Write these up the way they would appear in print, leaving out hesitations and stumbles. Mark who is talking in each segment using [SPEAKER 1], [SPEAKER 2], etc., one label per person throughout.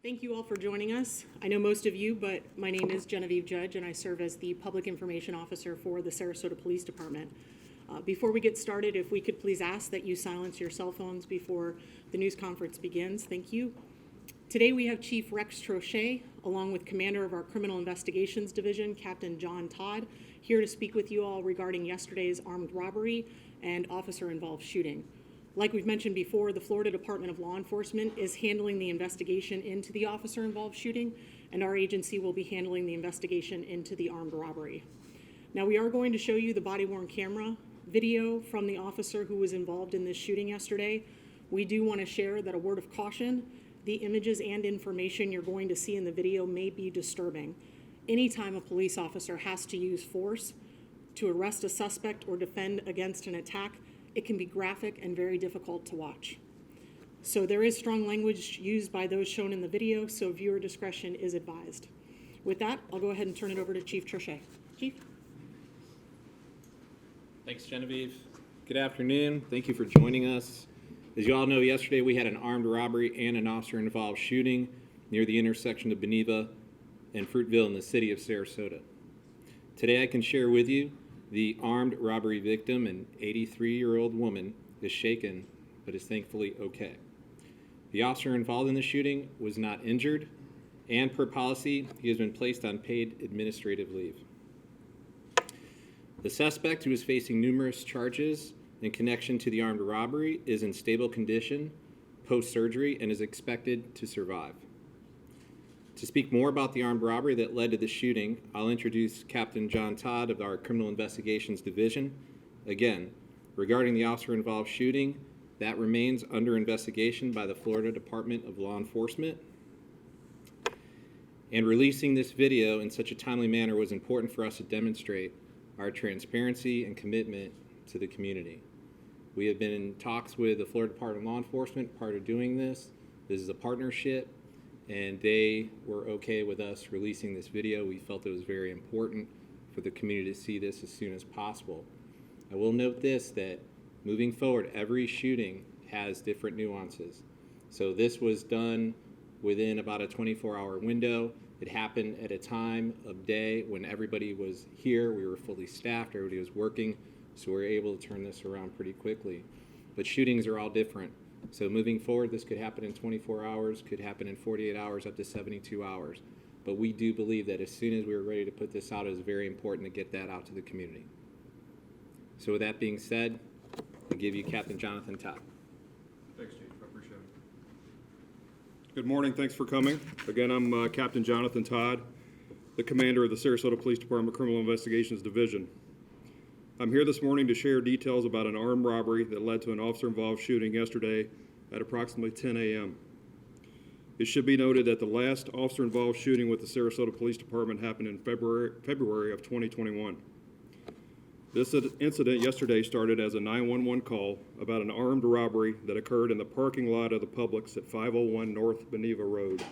[SPEAKER 1] Thank you all for joining us. I know most of you, but my name is Genevieve Judge, and I serve as the Public Information Officer for the Sarasota Police Department. Before we get started, if we could please ask that you silence your cell phones before the news conference begins. Thank you. Today we have Chief Rex Trochet, along with Commander of our Criminal Investigations Division, Captain John Todd, here to speak with you all regarding yesterday's armed robbery and officer-involved shooting. Like we've mentioned before, the Florida Department of Law Enforcement is handling the investigation into the officer-involved shooting, and our agency will be handling the investigation into the armed robbery. Now, we are going to show you the body-worn camera video from the officer who was involved in this shooting yesterday. We do want to share that a word of caution: the images and information you're going to see in the video may be disturbing. Anytime a police officer has to use force to arrest a suspect or defend against an attack, it can be graphic and very difficult to watch. So there is strong language used by those shown in the video, so viewer discretion is advised. With that, I'll go ahead and turn it over to Chief Trochet. Chief?
[SPEAKER 2] Thanks, Genevieve. Good afternoon. Thank you for joining us. As you all know, yesterday we had an armed robbery and an officer-involved shooting near the intersection of Beneva and Fruitville in the city of Sarasota. Today I can share with you the armed robbery victim, an 83-year-old woman, is shaken but is thankfully okay. The officer involved in the shooting was not injured, and per policy, he has been placed on paid administrative leave. The suspect, who is facing numerous charges in connection to the armed robbery, is in stable condition post-surgery and is expected to survive. To speak more about the armed robbery that led to the shooting, I'll introduce Captain John Todd of our Criminal Investigations Division. Again, regarding the officer-involved shooting, that remains under investigation by the Florida Department of Law Enforcement. And releasing this video in such a timely manner was important for us to demonstrate our transparency and commitment to the community. We have been in talks with the Florida Department of Law Enforcement prior to doing this. This is a partnership, and they were okay with us releasing this video. We felt it was very important for the community to see this as soon as possible. I will note this, that moving forward, every shooting has different nuances. So this was done within about a 24-hour window. It happened at a time of day when everybody was here. We were fully staffed, everybody was working, so we were able to turn this around pretty quickly. But shootings are all different. So moving forward, this could happen in 24 hours, could happen in 48 hours, up to 72 hours. But we do believe that as soon as we were ready to put this out, it was very important to get that out to the community. So with that being said, I'll give you Captain Jonathan Todd.
[SPEAKER 3] Thanks, Chief. I appreciate it. Good morning. Thanks for coming. Again, I'm Captain Jonathan Todd, the commander of the Sarasota Police Department Criminal Investigations Division. I'm here this morning to share details about an armed robbery that led to an officer-involved shooting yesterday at approximately 10 a.m. It should be noted that the last officer-involved shooting with the Sarasota Police Department happened in February of 2021. This incident yesterday started as a 911 call about an armed robbery that occurred in the parking lot of the Publix at 501 North Beneva Road.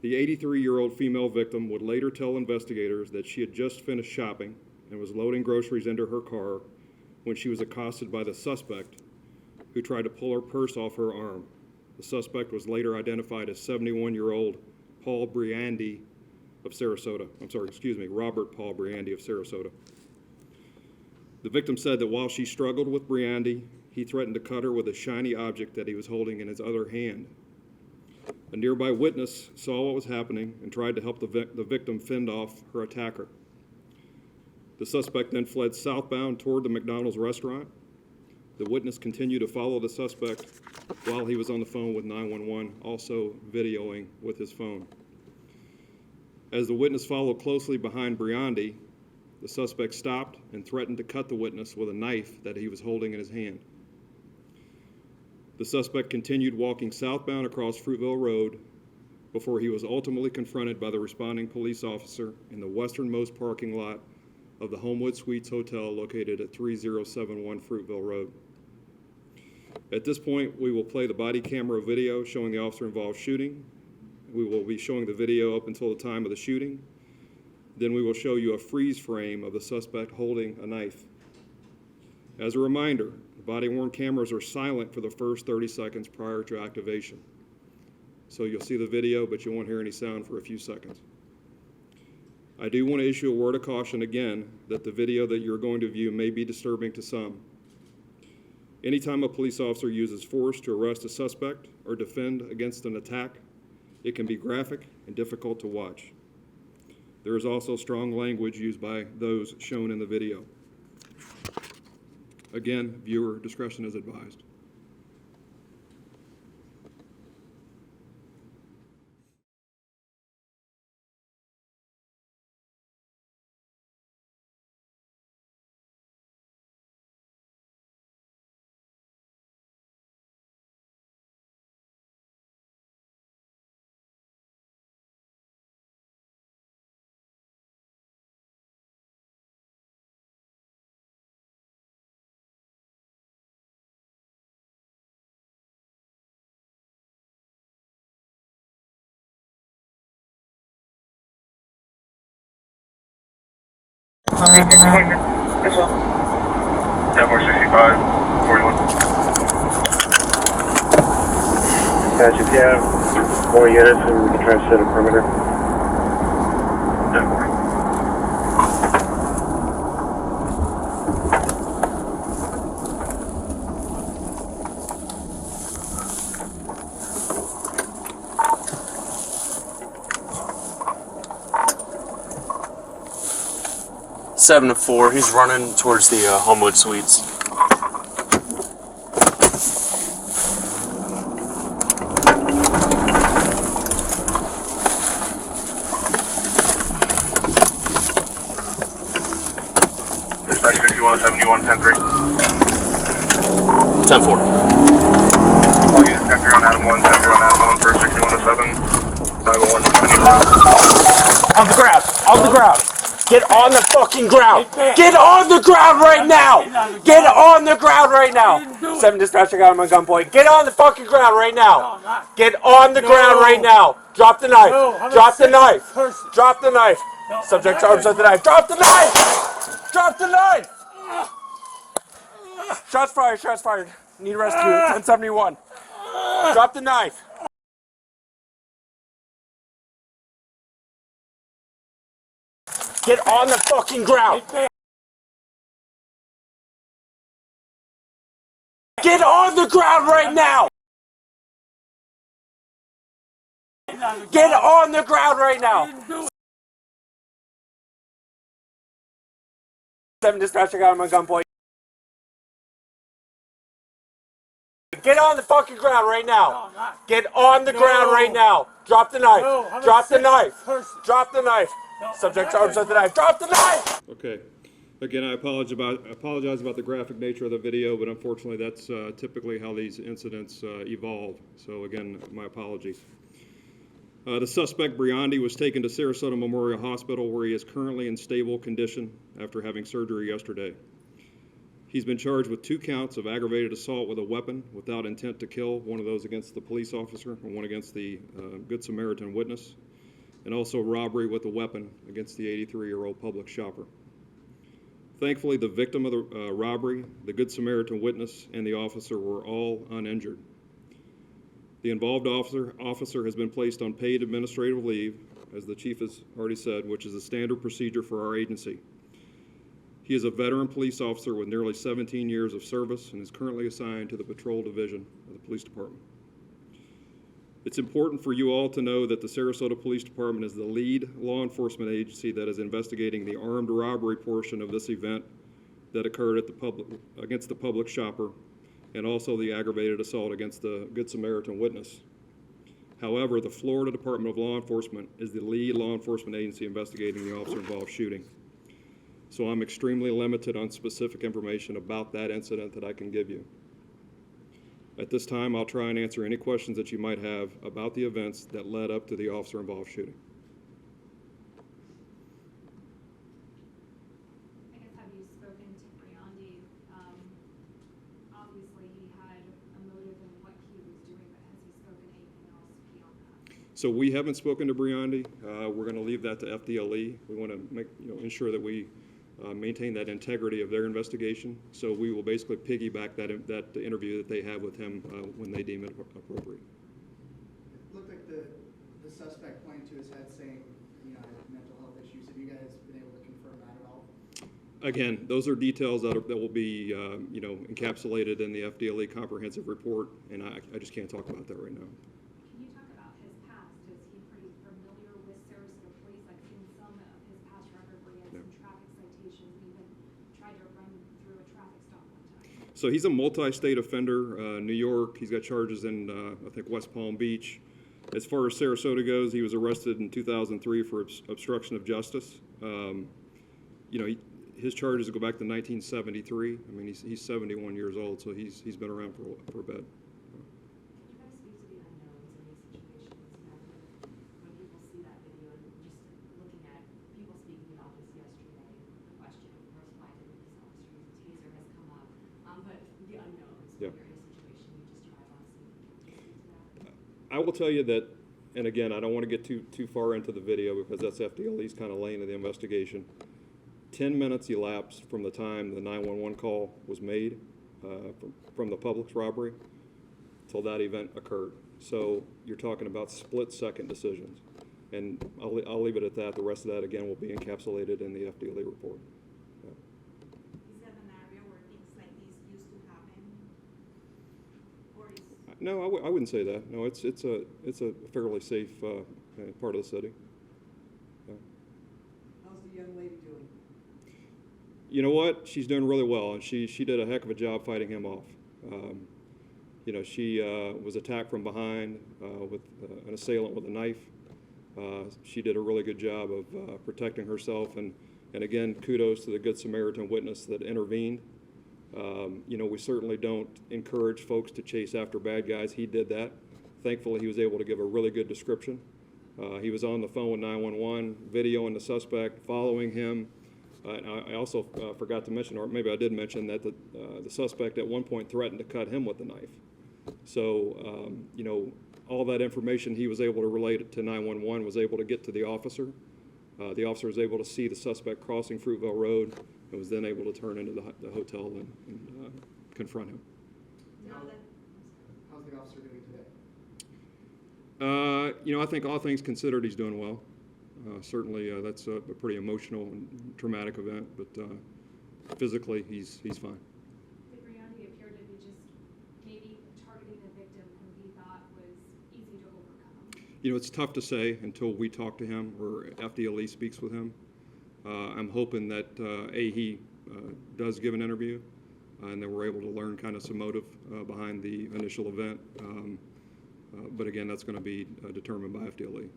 [SPEAKER 3] The 83-year-old female victim would later tell investigators that she had just finished shopping and was loading groceries into her car when she was accosted by the suspect, who tried to pull her purse off her arm. The suspect was later identified as 71-year-old Paul Briandy of Sarasota. Robert Paul Briandy of Sarasota. The victim said that while she struggled with Briandy, he threatened to cut her with a shiny object that he was holding in his other hand. A nearby witness saw what was happening and tried to help the victim fend off her attacker. The suspect then fled southbound toward the McDonald's restaurant. The witness continued to follow the suspect while he was on the phone with 911, also videoing with his phone. As the witness followed closely behind Briandy, the suspect stopped and threatened to cut the witness with a knife that he was holding in his hand. The suspect continued walking southbound across Fruitville Road before he was ultimately confronted by the responding police officer in the westernmost parking lot of the Homewood Suites Hotel located at 3071 Fruitville Road. At this point, we will play the body camera video showing the officer-involved shooting. We will be showing the video up until the time of the shooting. Then we will show you a freeze frame of the suspect holding a knife. As a reminder, the body-worn cameras are silent for the first 30 seconds prior to activation. So you'll see the video, but you won't hear any sound for a few seconds. I do want to issue a word of caution again that the video that you're going to view may be disturbing to some. Anytime a police officer uses force to arrest a suspect or defend against an attack, it can be graphic and difficult to watch. There is also strong language used by those shown in the video. Again, viewer discretion is advised.
[SPEAKER 4] Yes, sir. 10-465, 41. Gotcha. If you have more units, then we can try to set a perimeter. 10-4.
[SPEAKER 5] Seven to 4. He's running towards the Homewood Suites.
[SPEAKER 4] Dispatch 5171, 10-3.
[SPEAKER 5] 10-4.
[SPEAKER 4] All units 10-3 on Adam 1, 10-3 on Adam 1 for 6107, 501.
[SPEAKER 5] On the ground! On the ground! Get on the fucking ground! Get on the ground right now! Get on the ground right now! 7 dispatch, I got him on gunpoint. Get on the fucking ground right now! Get on the ground right now! Drop the knife! Drop the knife! Drop the knife! Subject's arms at the knife. Drop the knife! Drop the knife! Shots fired, shots fired. Need rescue, 1071. Drop the knife. Get on the fucking ground. Get on the ground right now. Get on the ground right now. 7 dispatch, I got him on gunpoint. Get on the fucking ground right now. Get on the ground right now. Drop the knife. Drop the knife. Drop the knife. Subject's arms at the knife. Drop the knife!
[SPEAKER 3] Okay. Again, I apologize about the graphic nature of the video, but unfortunately that's typically how these incidents evolve. So again, my apologies. The suspect, Briandi, was taken to Sarasota Memorial Hospital where he is currently in stable condition after having surgery yesterday. He's been charged with 2 counts of aggravated assault with a weapon without intent to kill, one of those against the police officer and one against the Good Samaritan witness, and also robbery with a weapon against the 83-year-old public shopper. Thankfully, the victim of the robbery, the Good Samaritan witness, and the officer were all uninjured. The involved officer has been placed on paid administrative leave, as the chief has already said, which is a standard procedure for our agency. He is a veteran police officer with nearly 17 years of service and is currently assigned to the Patrol Division of the Police Department. It's important for you all to know that the Sarasota Police Department is the lead law enforcement agency that is investigating the armed robbery portion of this event that occurred at against the public shopper, and also the aggravated assault against the Good Samaritan witness. However, the Florida Department of Law Enforcement is the lead law enforcement agency investigating the officer-involved shooting. So I'm extremely limited on specific information about that incident that I can give you. At this time, I'll try and answer any questions that you might have about the events that led up to the officer-involved shooting.
[SPEAKER 6] I guess, have you spoken to Briandi? Obviously, he had a motive in what he was doing, but has he spoken anything else beyond that?
[SPEAKER 3] So we haven't spoken to Briandi. We're going to leave that to FDLE. We want to ensure that we maintain that integrity of their investigation. So we will basically piggyback that interview that they have with him when they deem it appropriate.
[SPEAKER 7] It looked like the suspect pointing to his head saying, you know, I have mental health issues. Have you guys been able to confirm that at all?
[SPEAKER 3] Again, those are details that will be, you know, encapsulated in the FDLE comprehensive report, and I just can't talk about that right now.
[SPEAKER 6] Can you talk about his past? Is he pretty familiar with Sarasota police? I've seen some of his past record where he had some traffic citations and even tried to run through a traffic stop one time.
[SPEAKER 3] So he's a multi-state offender, New York. He's got charges in, I think, West Palm Beach. As far as Sarasota goes, he was arrested in 2003 for obstruction of justice. You know, his charges go back to 1973. I mean, he's 71 years old, so he's been around for a bit.
[SPEAKER 8] Can you guys speak to the unknowns in these situations? You know, when people see that video and just looking at people speaking about this yesterday, the question, of course, why didn't this officer use a taser has come up. But the unknowns,
[SPEAKER 3] Yeah.
[SPEAKER 8] when you're in a situation, you just drive on scene. Can you speak to that?
[SPEAKER 3] I will tell you that, and again, I don't want to get too far into the video because that's FDLE's kind of lane of the investigation. 10 minutes elapsed from the time the 911 call was made from the Publix robbery till that event occurred. So you're talking about split-second decisions. And I'll leave it at that. The rest of that, again, will be encapsulated in the FDLE report. Yeah.
[SPEAKER 9] Is that an area where things like this used to happen? Or is
[SPEAKER 3] No, I wouldn't say that. No, it's a fairly safe part of the city. Yeah.
[SPEAKER 7] How's the young lady doing?
[SPEAKER 3] You know what? She's doing really well, and she did a heck of a job fighting him off. You know, she was attacked from behind with an assailant with a knife. She did a really good job of protecting herself, and again, kudos to the Good Samaritan witness that intervened. You know, we certainly don't encourage folks to chase after bad guys. He did that. Thankfully, he was able to give a really good description. He was on the phone with 911, videoing the suspect, following him. I also forgot to mention, or maybe I did mention, that the suspect at one point threatened to cut him with a knife. So, you know, all that information he was able to relate to 911 was able to get to the officer. The officer was able to see the suspect crossing Fruitvale Road and was then able to turn into the hotel and confront him.
[SPEAKER 9] now that
[SPEAKER 7] How's the officer doing today?
[SPEAKER 3] You know, I think all things considered, he's doing well. Certainly, that's a pretty emotional and traumatic event, but physically, he's fine.
[SPEAKER 6] Did Briandy appear to be just maybe targeting a victim who he thought was easy to overcome?
[SPEAKER 3] You know, it's tough to say until we talk to him or FDLE speaks with him. I'm hoping that he does give an interview, and then we're able to learn kind of some motive behind the initial event. But again, that's going to be determined by FDLE.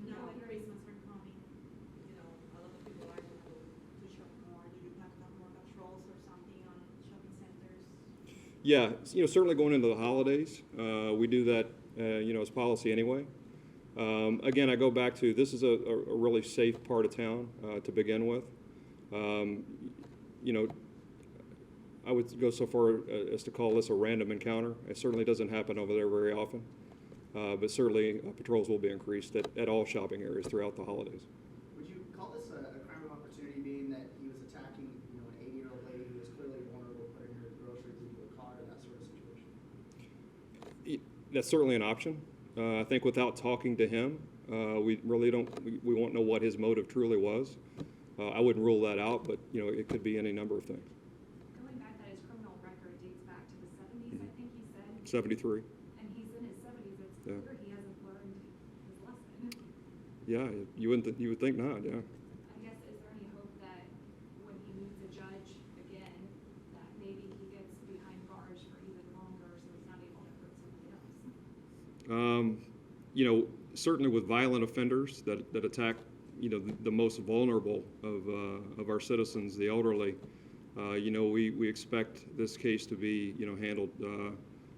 [SPEAKER 9] now that Christmas are coming, you know, a lot of people are going to shop more. Do you plan to have more patrols or something on shopping centers?
[SPEAKER 3] Yeah, you know, certainly going into the holidays, we do that, you know, as policy anyway. Again, I go back to this is a really safe part of town to begin with. You know, I would go so far as to call this a random encounter. It certainly doesn't happen over there very often, but certainly patrols will be increased at all shopping areas throughout the holidays.
[SPEAKER 7] Would you call this a crime of opportunity, being that he was attacking, you know, an 80-year-old lady who was clearly vulnerable, putting her groceries into a car, that sort of situation?
[SPEAKER 3] That's certainly an option. I think without talking to him, we really we won't know what his motive truly was. I wouldn't rule that out, but you know, it could be any number of things.
[SPEAKER 6] Going back that his criminal record dates back to the 70s, I think he said.
[SPEAKER 3] 73.
[SPEAKER 6] And he's in his 70s. It's
[SPEAKER 3] Yeah.
[SPEAKER 6] clear he hasn't learned his lesson.
[SPEAKER 3] Yeah, you would think not. Yeah.
[SPEAKER 6] I guess, is there any hope that when he meets a judge again, that maybe he gets behind bars for even longer so he's not able to hurt somebody else?
[SPEAKER 3] You know, certainly with violent offenders that attack, you know, the most vulnerable of our citizens, the elderly, you know, we expect this case to be, you know, handled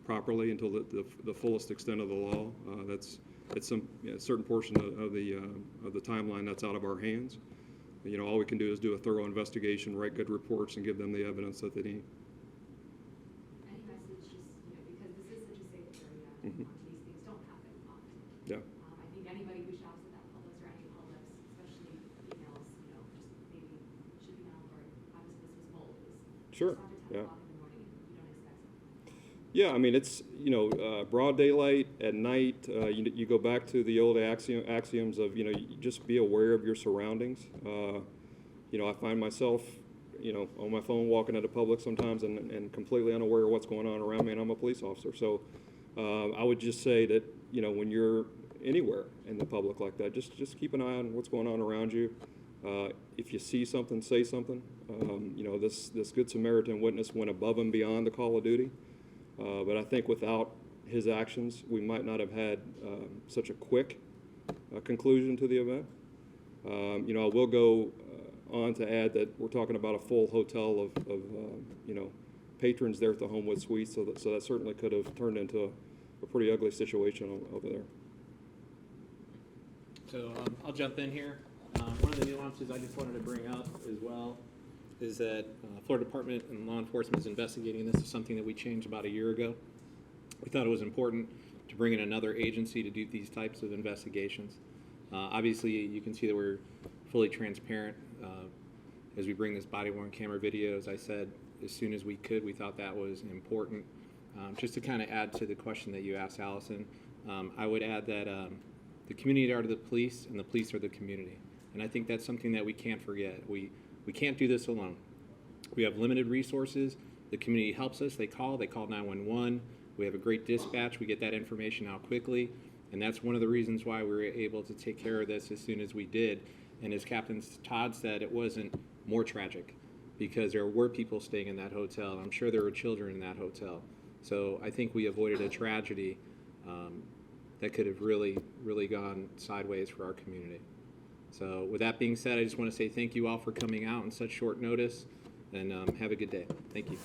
[SPEAKER 3] properly until the fullest extent of the law. It's a certain portion of the timeline that's out of our hands. You know, all we can do is do a thorough investigation, write good reports, and give them the evidence that they need.
[SPEAKER 8] Any message, just, you know, because this is such a safe area,
[SPEAKER 3] Mhm.
[SPEAKER 8] these things don't happen often.
[SPEAKER 3] Yeah.
[SPEAKER 8] I think anybody who shops at that Publix or any Publix, especially females, you know, just maybe should be on alert. Obviously, this was bold. It was
[SPEAKER 3] Sure.
[SPEAKER 8] just after 10
[SPEAKER 3] Yeah.
[SPEAKER 8] o'clock in the morning, and you don't expect something.
[SPEAKER 3] Yeah, I mean, it's, broad daylight, at night, you go back to the old axioms of, you just be aware of your surroundings. I find myself, on my phone walking into public sometimes and completely unaware of what's going on around me, and I'm a police officer. So I would just say that, when you're anywhere in the public like that, just keep an eye on what's going on around you. If you see something, say something. This Good Samaritan witness went above and beyond the call of duty. But I think without his actions, we might not have had such a quick conclusion to the event. I will go on to add that we're talking about a full hotel of patrons there at the Homewood Suites, so that certainly could have turned into a pretty ugly situation over there.
[SPEAKER 2] So I'll jump in here. One of the nuances I just wanted to bring up as well is that Florida Department and law enforcement is investigating this. Is something that we changed about a year ago. We thought it was important to bring in another agency to do these types of investigations. Obviously, you can see that we're fully transparent as we bring this body-worn camera video. As I said, as soon as we could, we thought that was important. Just to kind of add to the question that you asked, Allison, I would add that the community are the police and the police are the community. And I think that's something that we can't forget. We can't do this alone. We have limited resources. The community helps us. They call 911. We have a great dispatch. We get that information out quickly. And that's one of the reasons why we were able to take care of this as soon as we did. And as Captain Todd said, it wasn't more tragic because there were people staying in that hotel. I'm sure there were children in that hotel. So I think we avoided a tragedy that could have really, really gone sideways for our community. So with that being said, I just want to say thank you all for coming out on such short notice, and have a good day. Thank you.